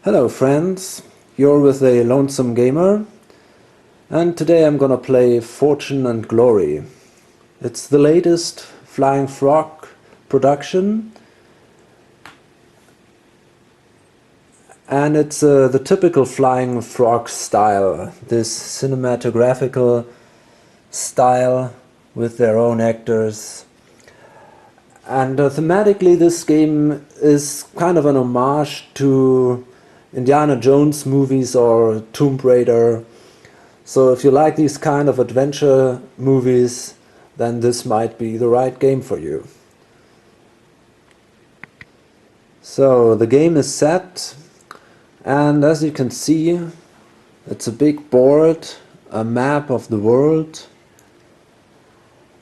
Hello friends, you're with a Lonesome Gamer, and today I'm gonna play Fortune and Glory. It's the latest Flying Frog production, and it's the typical Flying Frog style, this cinematographical style with their own actors. And thematically this game is kind of an homage to Indiana Jones movies or Tomb Raider. So if you like these kind of adventure movies, then this might be the right game for you. So the game is set, and as you can see, it's a big board, a map of the world,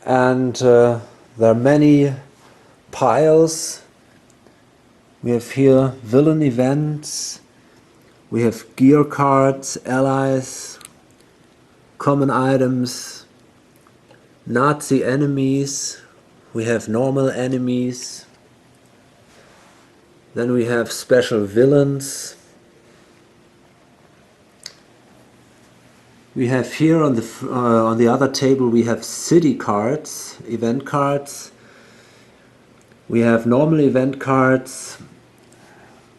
and there are many piles. We have here villain events, we have gear cards, allies, common items, Nazi enemies, we have normal enemies, then we have special villains. We have here on the other table we have city cards, event cards. We have normal event cards.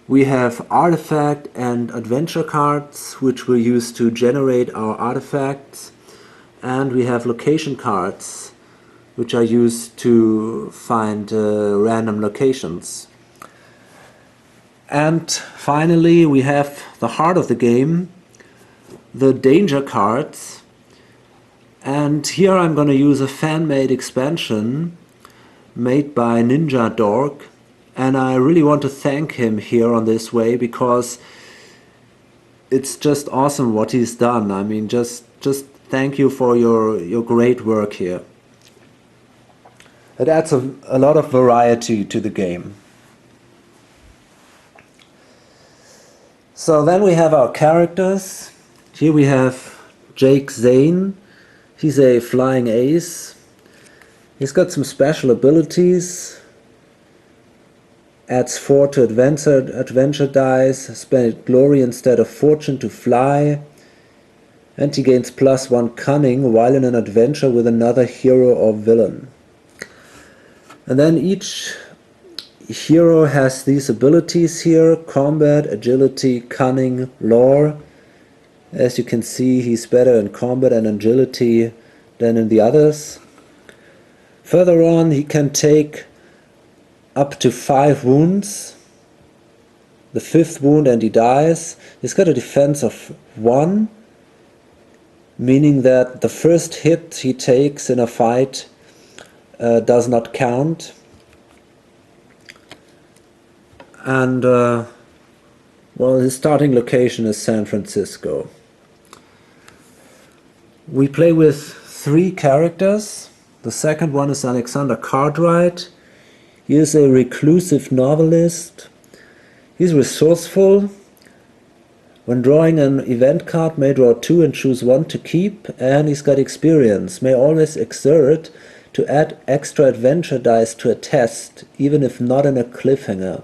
We have artifact and adventure cards, which we use to generate our artifacts. And we have location cards, which are used to find random locations. And finally, we have the heart of the game, the danger cards. And here I'm going to use a fan-made expansion made by Ninja Dork, and I really want to thank him here on this way, because it's just awesome what he's done. I mean, just thank you for your great work here. It adds a lot of variety to the game. So then we have our characters. Here we have Jake Zane. He's a flying ace. He's got some special abilities. Adds 4 to adventure dice, spend glory instead of fortune to fly, and he gains +1 cunning while in an adventure with another hero or villain. And then each hero has these abilities here: combat, agility, cunning, lore. As you can see, he's better in combat and agility than in the others. Further on, he can take up to 5 wounds, the 5th wound and he dies. He's got a defense of 1, meaning that the first hit he takes in a fight does not count. And well, his starting location is San Francisco. We play with 3 characters. The second one is Alexander Cartwright. He is a reclusive novelist. He's resourceful. When drawing an event card, may draw 2 and choose 1 to keep, and he's got experience. May always exert to add extra adventure dice to a test, even if not in a cliffhanger.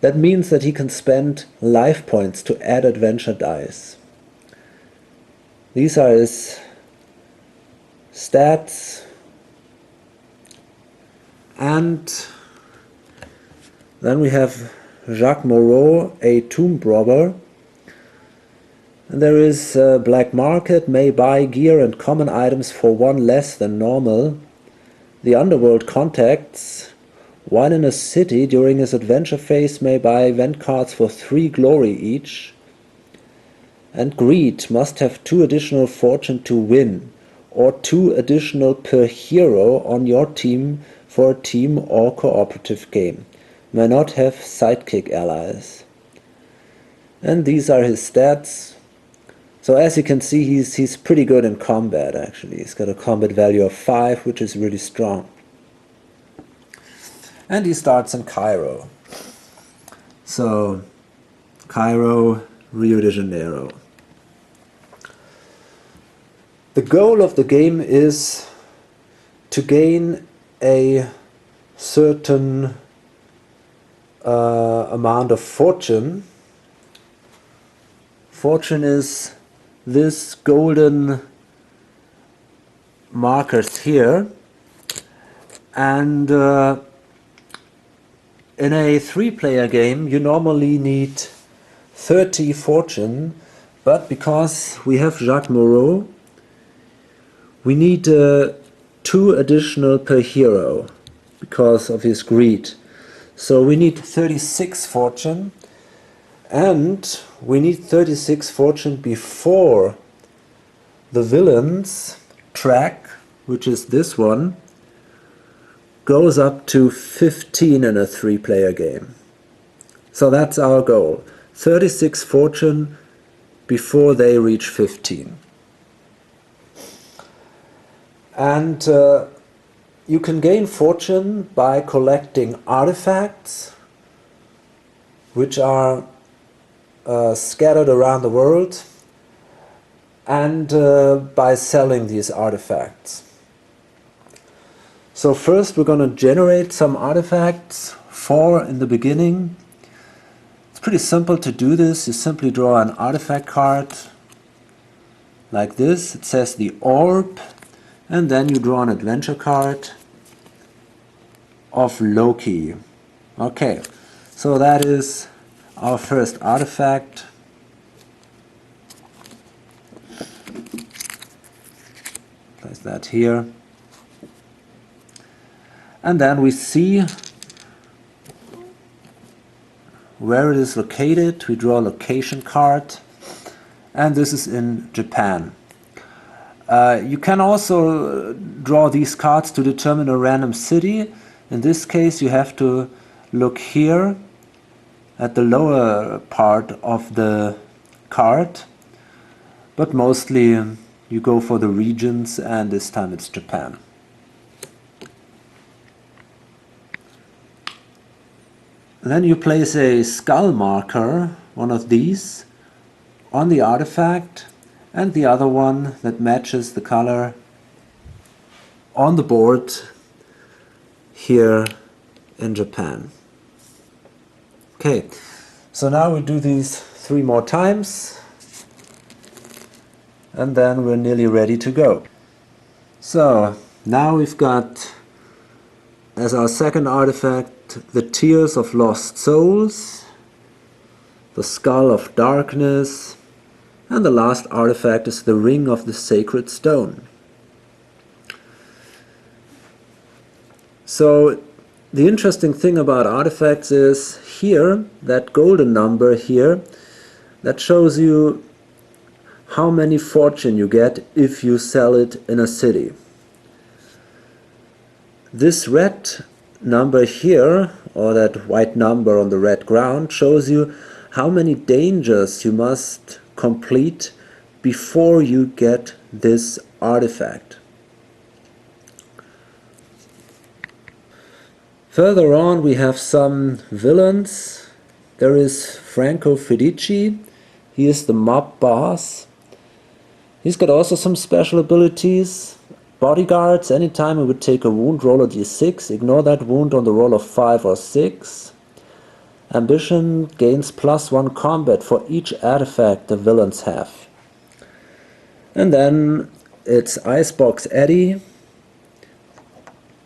That means that he can spend life points to add adventure dice. These are his stats. And then we have Jacques Moreau, a tomb robber. And there is a black market, may buy gear and common items for 1 less than normal. The underworld contacts, while in a city during his adventure phase, may buy event cards for 3 glory each. And greed, must have 2 additional fortune to win, or 2 additional per hero on your team for a team or cooperative game. May not have sidekick allies. And these are his stats. So as you can see, he's pretty good in combat actually. He's got a combat value of 5, which is really strong. And he starts in Cairo. So Cairo, Rio de Janeiro. The goal of the game is to gain a certain amount of fortune Fortune is this golden markers here, and in a 3-player game you normally need 30 fortune, but because we have Jacques Moreau, we need 2 additional per hero because of his greed. So we need 36 fortune, and we need 36 fortune before the villain's track, which is this one, goes up to 15 in a 3-player game. So that's our goal. 36 fortune before they reach 15. And you can gain fortune by collecting artifacts, which are scattered around the world, and by selling these artifacts. So first we're going to generate some artifacts, 4 in the beginning. It's pretty simple to do this. You simply draw an artifact card like this. It says the orb, and then you draw an adventure card of Loki. Okay, so that is our first artifact. Place that here. And then we see where it is located. We draw a location card, and this is in Japan. You can also draw these cards to determine a random city. In this case you have to look here at the lower part of the card, but mostly you go for the regions, and this time it's Japan. Then you place a skull marker, one of these, on the artifact, and the other one that matches the color on the board here in Japan. Okay, so now we do these 3 more times, and then we're nearly ready to go. So now we've got as our second artifact the Tears of Lost Souls, the Skull of Darkness, and the last artifact is the Ring of the Sacred Stone. So the interesting thing about artifacts is here, that golden number here, that shows you how many fortune you get if you sell it in a city. This red number here, or that white number on the red ground, shows you how many dangers you must complete before you get this artifact. Further on we have some villains. There is Franco Fedici. He is the mob boss. He's got also some special abilities. Bodyguards, anytime he would take a wound, roll a d6, ignore that wound on the roll of 5 or 6. Ambition gains +1 combat for each artifact the villains have. And then it's Icebox Eddie,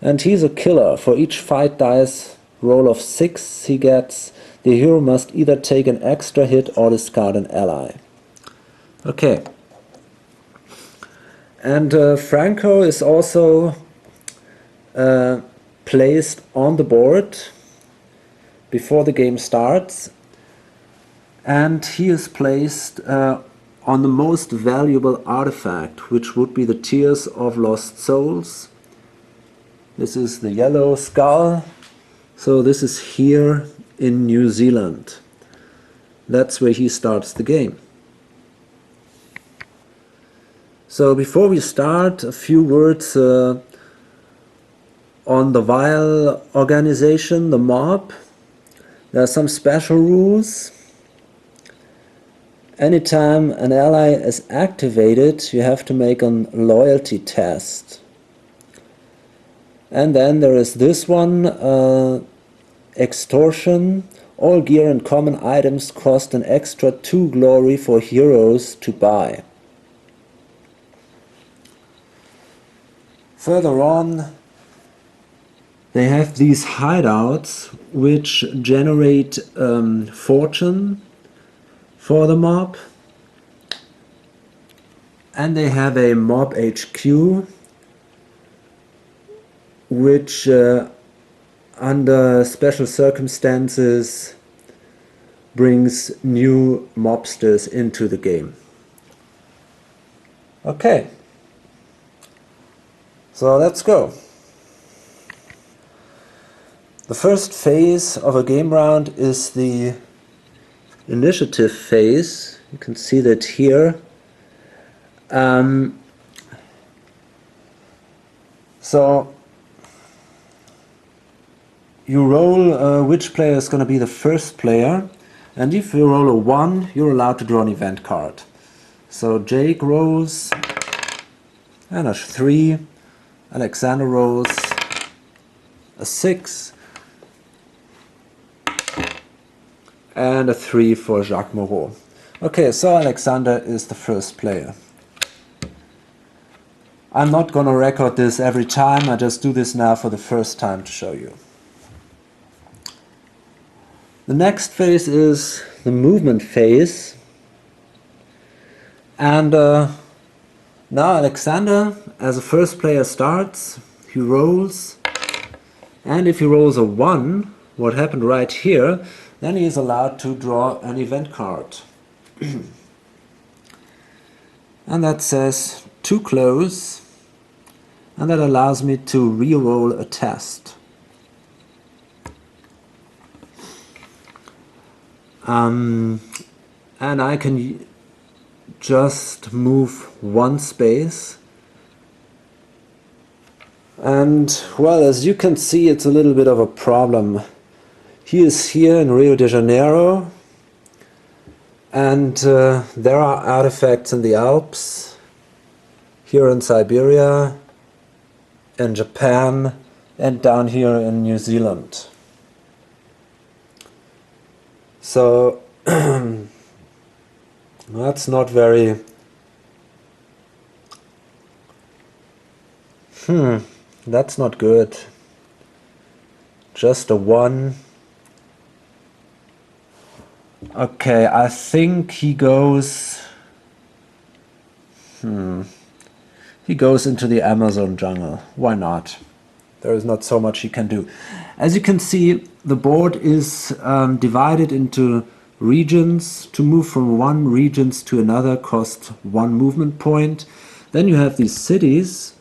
and he's a killer. For each fight dice roll of 6 he gets, the hero must either take an extra hit or discard an ally. Okay. And Franco is also placed on the board before the game starts, and he is placed on the most valuable artifact, which would be the Tears of Lost Souls. This is the yellow skull, so this is here in New Zealand. That's where he starts the game. So before we start, a few words on the Vile organization, the mob. There are some special rules. Anytime an ally is activated, you have to make a loyalty test. And then there is this one, extortion All gear and common items cost an extra 2 glory for heroes to buy. Further on, they have these hideouts which generate fortune for the mob. And they have a mob HQ which under special circumstances brings new mobsters into the game. Okay, so let's go. The first phase of a game round is the initiative phase. You can see that here. So you roll which player is going to be the first player, and if you roll a 1, you're allowed to draw an event card. So Jake rolls, and a 3, Alexander rolls a 6, and a 3 for Jacques Moreau. Okay, so Alexander is the first player. I'm not going to record this every time, I just do this now for the first time to show you. The next phase is the movement phase. And now Alexander, as a first player, starts, he rolls, and if he rolls a 1, what happened right here, then he is allowed to draw an event card. And that says too close, and that allows me to re-roll a test. And I can just move 1 space. And well, as you can see, it's a little bit of a problem. He is here in Rio de Janeiro, and there are artifacts in the Alps, here in Siberia, in Japan, and down here in New Zealand. So that's not very... that's not good. Just a 1. Okay, I think he goes... He goes into the Amazon jungle. Why not? There is not so much he can do. As you can see, the board is divided into regions. To move from one region to another costs 1 movement point. Then you have these cities,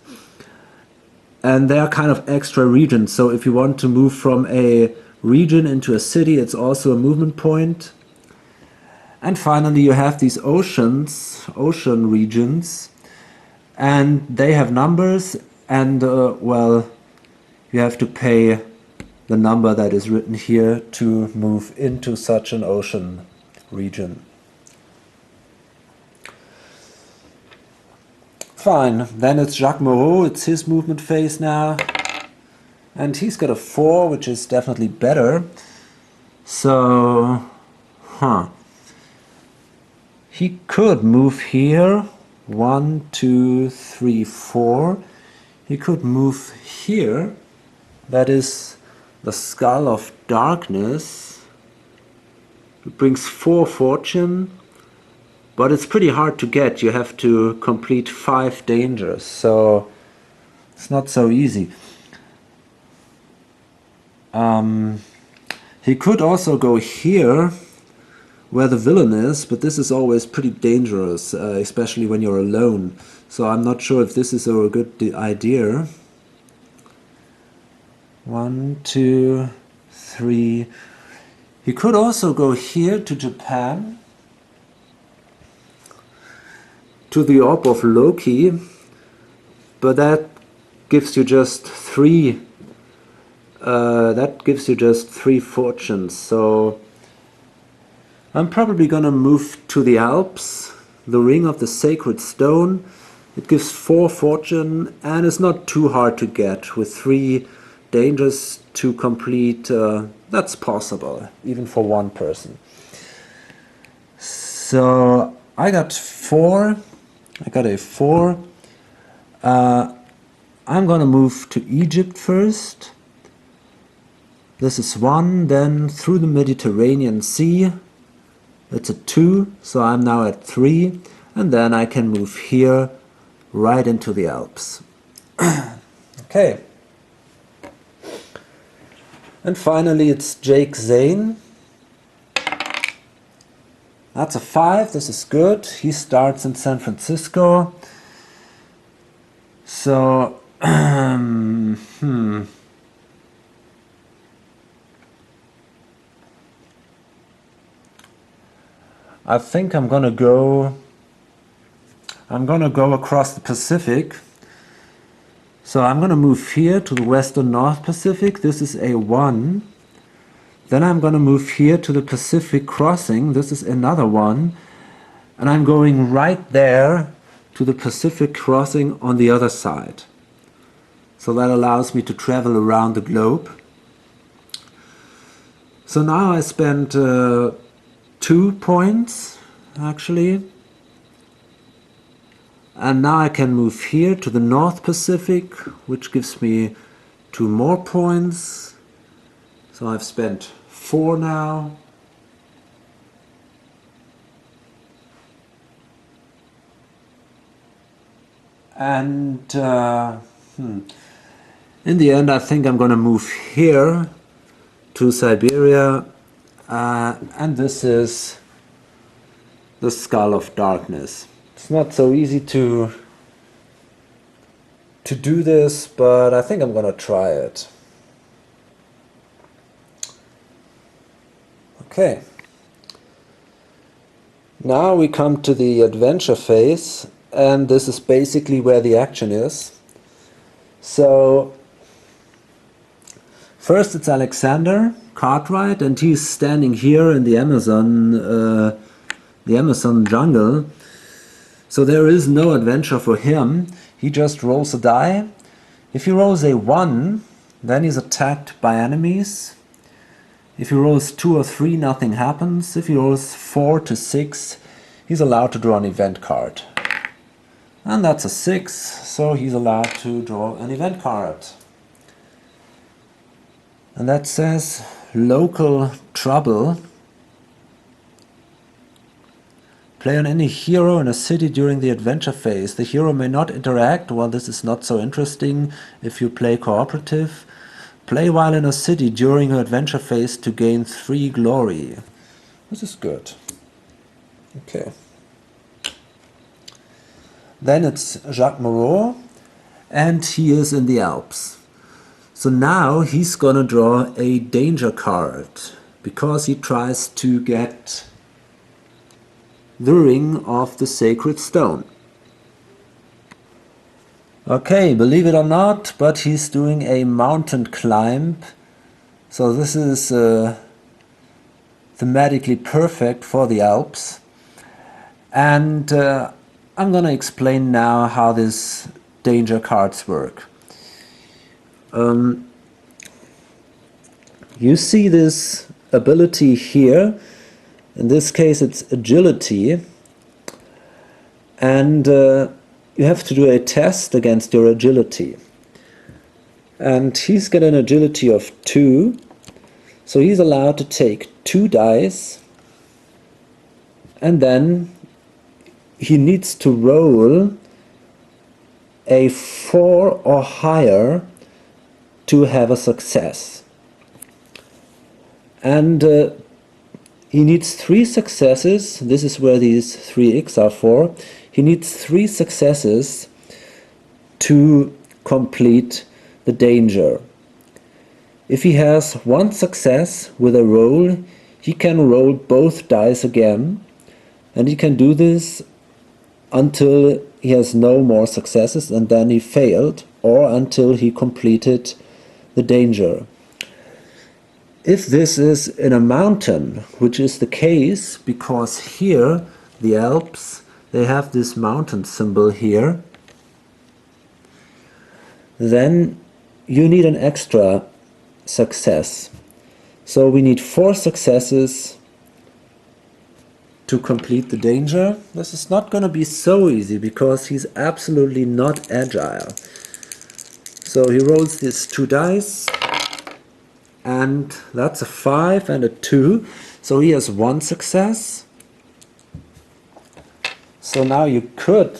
and they are kind of extra regions. So if you want to move from a region into a city, it's also a movement point. And finally you have these ocean regions, and they have numbers, and well, you have to pay the number that is written here to move into such an ocean region. Fine, then it's Jacques Moreau, it's his movement phase now, and he's got a 4, which is definitely better. So, he could move here, 1, 2, 3, 4. He could move here, that is the Skull of Darkness. It brings 4 fortune, but it's pretty hard to get. You have to complete 5 dangers, so it's not so easy. He could also go here, where the villain is, but this is always pretty dangerous, especially when you're alone. So I'm not sure if this is a good idea. 1, 2, 3. He could also go here to Japan, to the Orb of Loki, but that gives you just 3. That gives you just 3 fortunes. So I'm probably gonna move to the Alps, the Ring of the Sacred Stone. It gives 4 fortune and it's not too hard to get with 3 dangers to complete. That's possible, even for one person. So I got 4. I got a 4. I'm gonna move to Egypt first. This is 1, then through the Mediterranean Sea. It's a 2, so I'm now at 3, and then I can move here right into the Alps. Okay. And finally it's Jake Zane. That's a 5, this is good. He starts in San Francisco. So, I think I'm gonna go across the Pacific. So I'm gonna move here to the Western North Pacific. This is A1. Then I'm gonna move here to the Pacific crossing. This is another 1. And I'm going right there to the Pacific crossing on the other side. So that allows me to travel around the globe. So now I spent 2 points actually, and now I can move here to the North Pacific, which gives me 2 more points. So I've spent 4 now. And in the end I think I'm gonna move here to Siberia, and this is the Skull of Darkness. It's not so easy to do this, but I think I'm gonna try it. Okay. Now we come to the adventure phase, and this is basically where the action is. So first it's Alexander Cartwright, and he's standing here in the Amazon jungle. So there is no adventure for him. He just rolls a die. If he rolls a 1, then he's attacked by enemies. If he rolls 2 or 3, nothing happens. If he rolls 4 to 6, he's allowed to draw an event card. And that's a 6, so he's allowed to draw an event card. And that says Local Trouble. Play on any hero in a city during the adventure phase. The hero may not interact. Well, this is not so interesting if you play cooperative. Play while in a city during your adventure phase to gain 3 glory. This is good. Okay. Then it's Jacques Moreau, and he is in the Alps. So now he's gonna draw a danger card, because he tries to get the Ring of the Sacred Stone. Okay, believe it or not, but he's doing a mountain climb. So this is thematically perfect for the Alps. And I'm gonna explain now how these danger cards work. You see this ability here. In this case it's agility, and you have to do a test against your agility. And he's got an agility of 2, so he's allowed to take 2 dice, and then he needs to roll a 4 or higher to have a success. And he needs 3 successes. This is where these 3 X are for. He needs 3 successes to complete the danger. If he has 1 success with a roll, he can roll both dice again, and he can do this until he has no more successes and then he failed, or until he completed the danger. If this is in a mountain, which is the case because here the Alps, they have this mountain symbol here, then you need an extra success. So we need 4 successes to complete the danger. This is not going to be so easy because he's absolutely not agile. So he rolls these 2 dice, and that's a 5 and a 2. So he has 1 success. So now you could,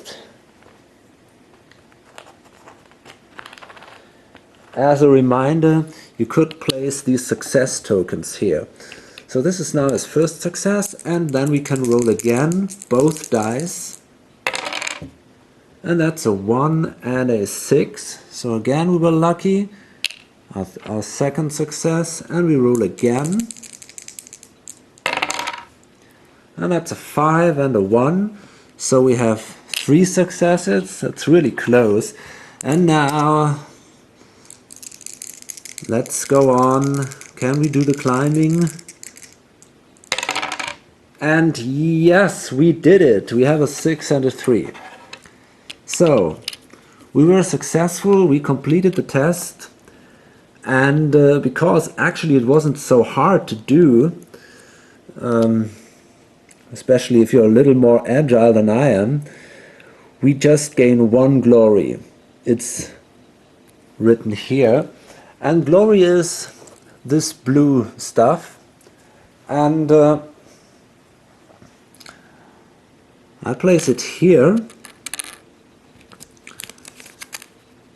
as a reminder, you could place these success tokens here. So this is now his first success, and then we can roll again both dice. And that's a 1 and a 6. So again we were lucky. Our second success, and we roll again. And that's a 5 and a 1. So we have 3 successes. That's really close. And now let's go on. Can we do the climbing? And yes, we did it. We have a 6 and a 3. So we were successful. We completed the test. And because actually it wasn't so hard to do, especially if you're a little more agile than I am, we just gain 1 glory. It's written here. And glory is this blue stuff. And I place it here.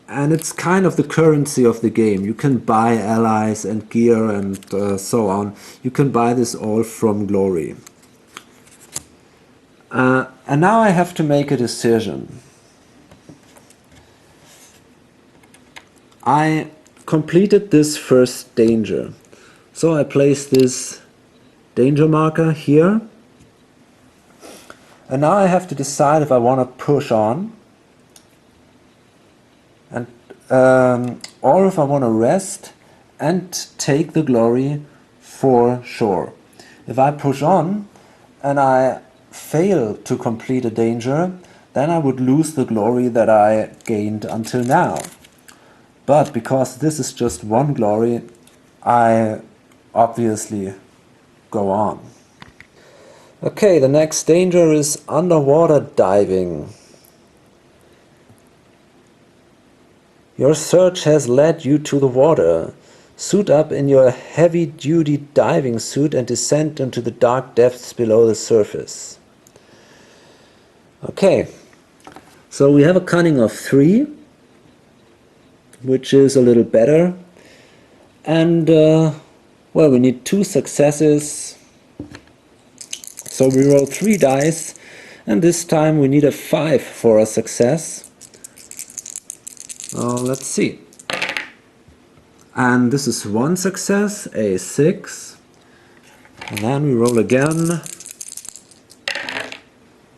And it's kind of the currency of the game. You can buy allies and gear and so on. You can buy this all from glory. And now I have to make a decision. I completed this first danger. So I place this danger marker here. And now I have to decide if I want to push on. And or if I want to rest and take the glory for sure. If I push on and I fail to complete a danger, then I would lose the glory that I gained until now. But because this is just 1 glory, I obviously go on. Okay, the next danger is underwater diving. Your search has led you to the water. Suit up in your heavy-duty diving suit and descend into the dark depths below the surface. Okay, so we have a cunning of 3, which is a little better. And, well, we need 2 successes. So we roll 3 dice, and this time we need a 5 for a success. Let's see. And this is 1 success, a 6. And then we roll again.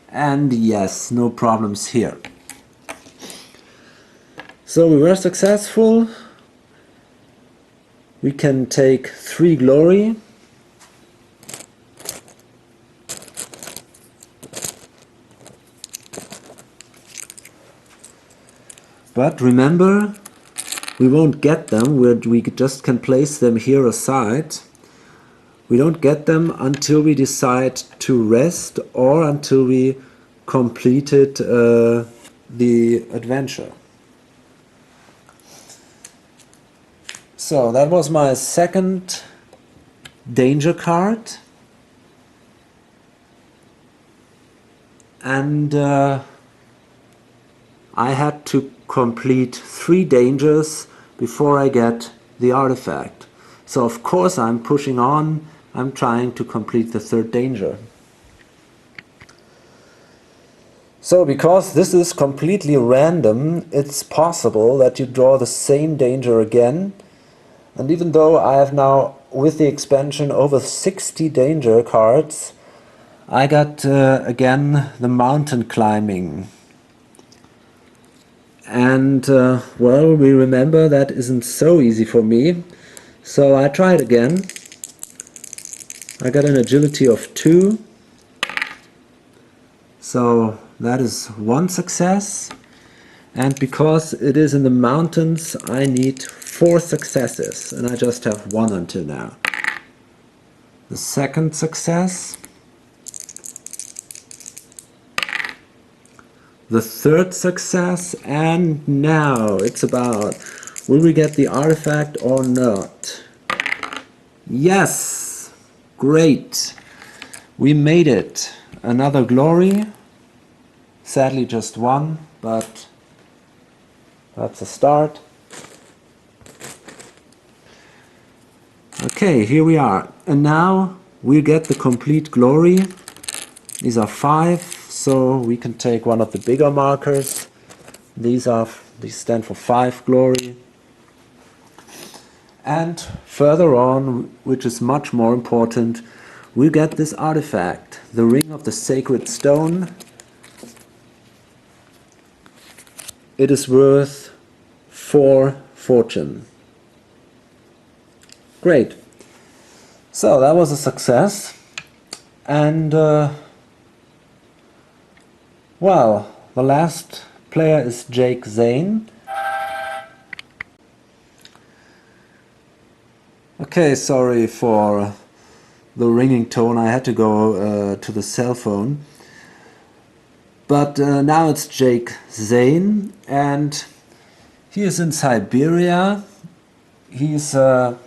And yes, no problems here. So we were successful. We can take 3 glory. But remember, we won't get them, we just can place them here aside. We don't get them until we decide to rest or until we completed the adventure. So that was my second danger card. And I had to complete 3 dangers before I get the artifact. So of course I'm pushing on, I'm trying to complete the 3rd danger. So because this is completely random, it's possible that you draw the same danger again. And even though I have now, with the expansion, over 60 danger cards, I got again the mountain climbing. And well, we remember that isn't so easy for me, so I tried again. I got an agility of 2, so that is 1 success. And because it is in the mountains, I need 4 successes, and I just have 1 until now. The second success. The third success, and now it's about, will we get the artifact or not? Yes! Great! We made it! Another glory. Sadly just 1, but that's a start. Okay, here we are. And now we get the complete glory. These are 5, so we can take one of the bigger markers. These stand for 5 glory. And further on, which is much more important, we get this artifact, the Ring of the Sacred Stone. It is worth 4 fortune. Great. So that was a success. And well, the last player is Jake Zane. Okay, sorry for the ringing tone. I had to go to the cell phone. But now it's Jake Zane, and he is in Siberia. He's going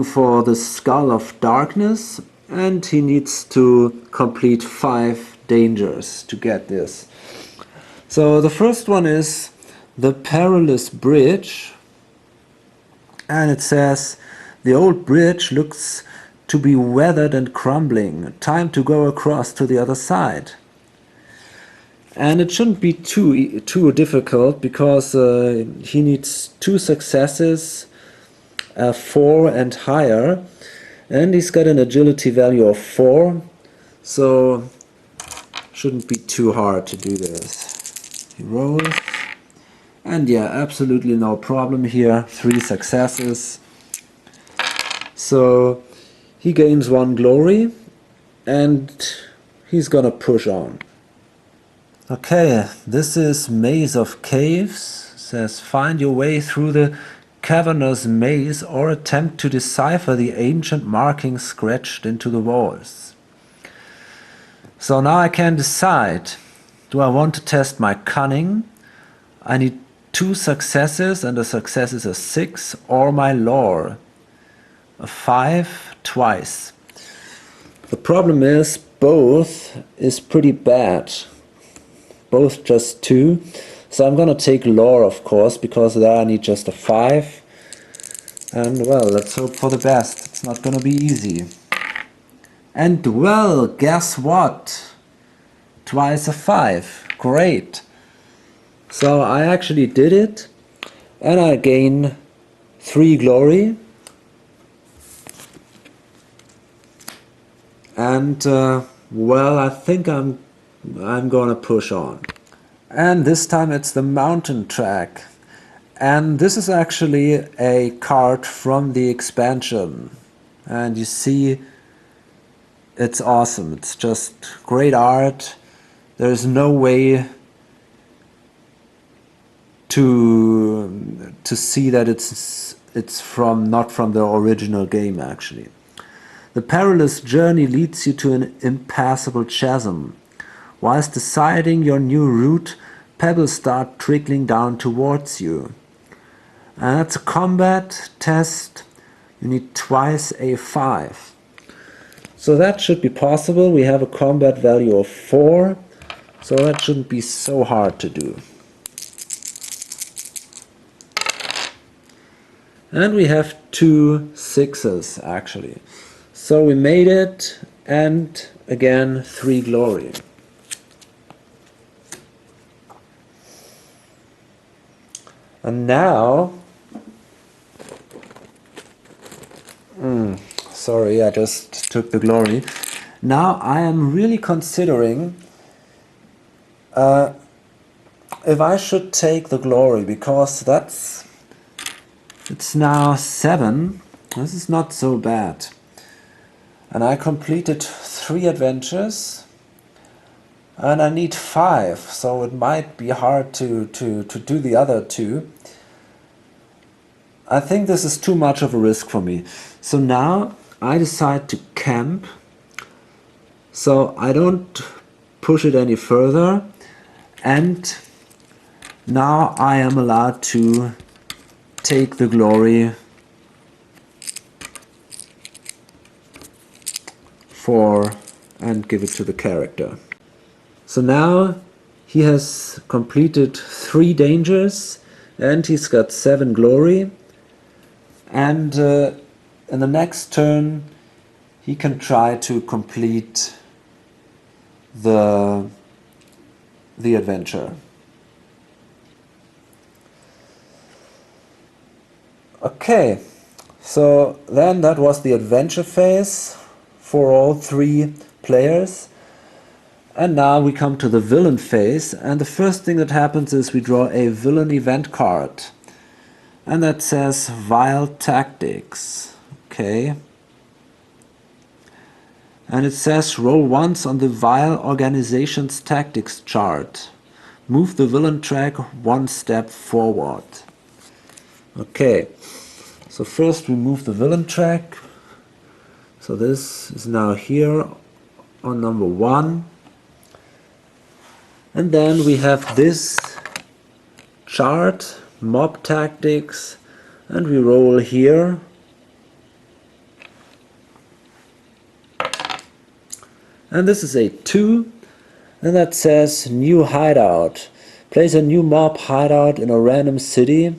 for the Skull of Darkness, and he needs to complete 5 dangers to get this. So the first one is the Perilous Bridge, and it says, the old bridge looks to be weathered and crumbling. Time to go across to the other side. And it shouldn't be too difficult, because he needs 2 successes, 4 and higher, and he's got an agility value of 4, so shouldn't be too hard to do this. He rolls, and yeah, absolutely no problem here. 3 successes. So he gains 1 glory, and he's gonna push on. Okay, this is Maze of Caves. It says, find your way through the cavernous maze or attempt to decipher the ancient markings scratched into the walls. So now I can decide, do I want to test my cunning? I need 2 successes, and a success is a 6, or my lore, a 5 twice. The problem is both is pretty bad, both just 2. So I'm gonna take lore, of course, because there I need just a 5. And well, let's hope for the best. It's not gonna be easy. And well, guess what? Twice a 5. Great. So I actually did it, and I gain 3 glory. And well, I think I'm gonna push on. And this time it's the mountain track. And this is actually a card from the expansion. And you see, it's awesome. It's just great art. There's no way to see that it's not from the original game, actually. The perilous journey leads you to an impassable chasm. Whilst deciding your new route, pebbles start trickling down towards you. And it's a combat test. You need twice a 5. So that should be possible. We have a combat value of 4, so that shouldn't be so hard to do. And we have 2 6s actually. So we made it, and again 3 glory. And now, sorry, I just took the glory. Now I am really considering if I should take the glory, because it's now 7. This is not so bad. And I completed 3 adventures. And I need 5, so it might be hard to do the other 2. I think this is too much of a risk for me. So now I decide to camp, so I don't push it any further, and now I am allowed to take the glory and give it to the character. So now he has completed 3 dangers and he's got 7 glory, and in the next turn he can try to complete the adventure. Okay, so then that was the adventure phase for all 3 players. And now we come to the villain phase, and the first thing that happens is we draw a villain event card. And that says Vile Tactics. Okay. And it says roll once on the Vile Organization's Tactics chart. Move the villain track 1 step forward. Okay. So first we move the villain track. So this is now here on number 1. And then we have this chart, mob tactics, and we roll here. And this is a 2, and that says new hideout. Place a new mob hideout in a random city.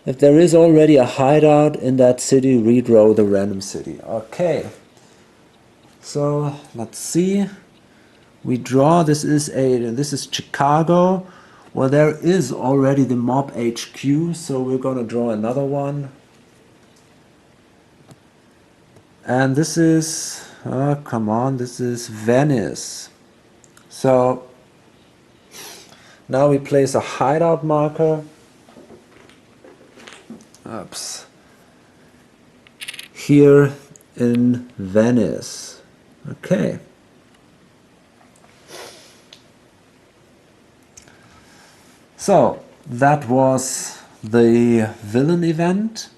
If there is already a hideout in that city, redraw the random city. Okay. So let's see. We draw, this is Chicago. Well, there is already the mob HQ, so we're gonna draw another one. And this is, oh come on, this is Venice. So now we place a hideout marker. Oops. Here in Venice. Okay. So that was the villain event,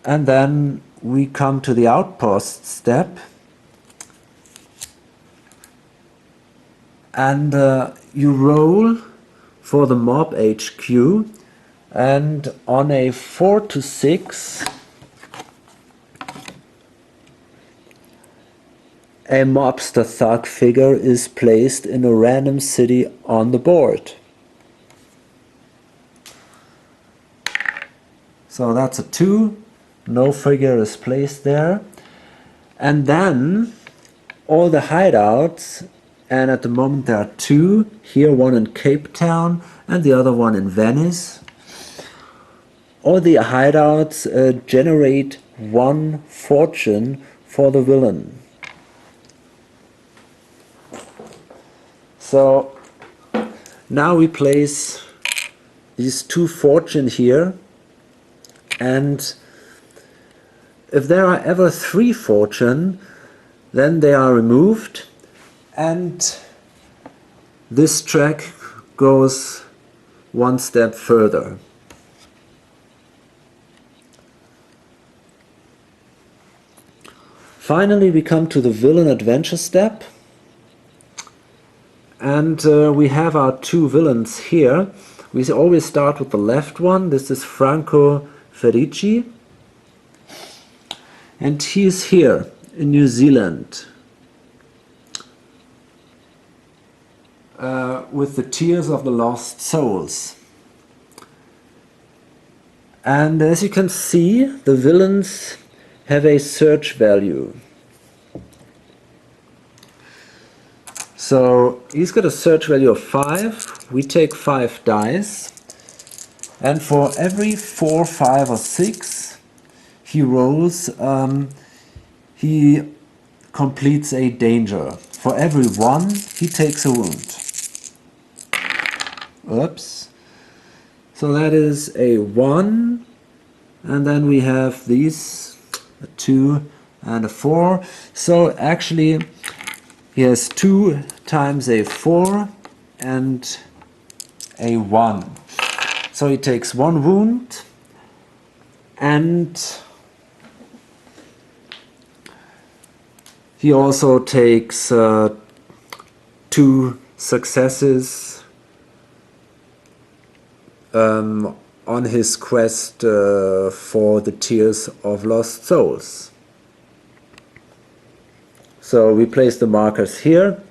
and then we come to the outpost step, and you roll for the mob HQ, and on a 4 to 6 a mobster thug figure is placed in a random city on the board. So that's a 2, no figure is placed there. And then all the hideouts, and at the moment there are 2, here one in Cape Town and the other one in Venice. All the hideouts generate 1 fortune for the villain. So now we place these 2 fortune here. And if there are ever 3 fortune, then they are removed, and this track goes 1 step further. Finally, we come to the villain adventure step, and we have our 2 villains here. We always start with the left one. This is Franco Ferici, and he is here in New Zealand with the Tears of the Lost Souls. And as you can see, the villains have a search value. So he's got a search value of 5. We take 5 dice. And for every 4, 5 or 6 he rolls, he completes a danger. For every 1 he takes a wound. Oops. So that is a 1, and then we have these, a 2 and a 4. So actually He has 2 times a 4 and a 1. So he takes 1 wound, and he also takes 2 successes on his quest for the Tears of Lost Souls. So we place the markers here,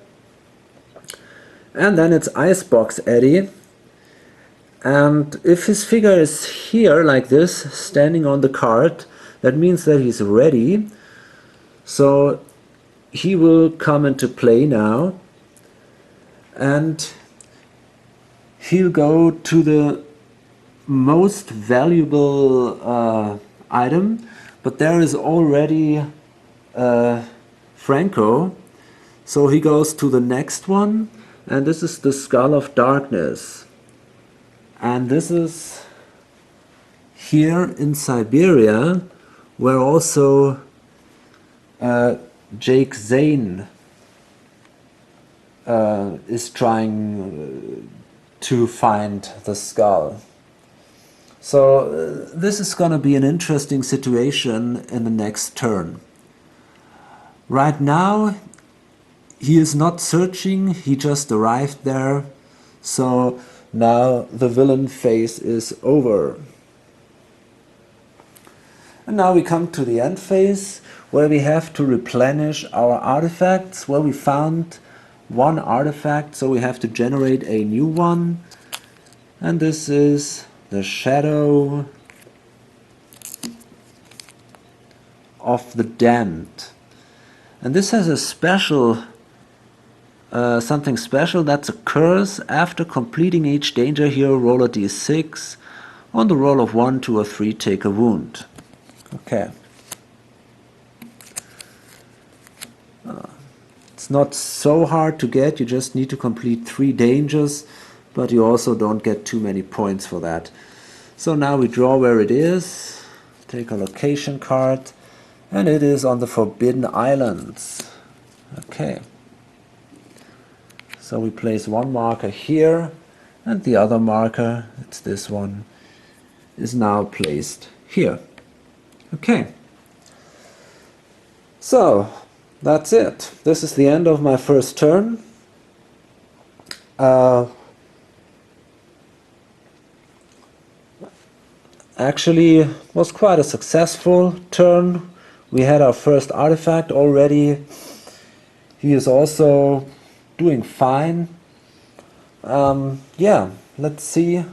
and then it's Icebox Eddie. And if his figure is here like this, standing on the card, that means that he's ready. So he will come into play now, and he'll go to the most valuable item, but there is already Franco, so he goes to the next one, and this is the Skull of Darkness. And this is here in Siberia, where also Jake Zane is trying to find the skull. So this is going to be an interesting situation in the next turn. Right now he is not searching, he just arrived there, so now the villain phase is over. And now we come to the end phase, where we have to replenish our artifacts. Well, we found 1 artifact, so we have to generate a new one. And this is the Shadow of the Damned. And this has a special something special. That's a curse. After completing each danger hero, roll a d6. On the roll of 1, 2, or 3, take a wound. Okay. It's not so hard to get. You just need to complete 3 dangers, but you also don't get too many points for that. So now we draw where it is, take a location card, and it is on the Forbidden Islands. Okay. So we place 1 marker here, and the other marker, it's this one, is now placed here. Okay. So, that's it. This is the end of my first turn. Actually, was quite a successful turn. We had our first artifact already. He is also doing fine. Yeah, let's see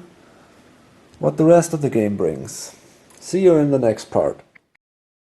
what the rest of the game brings. See you in the next part.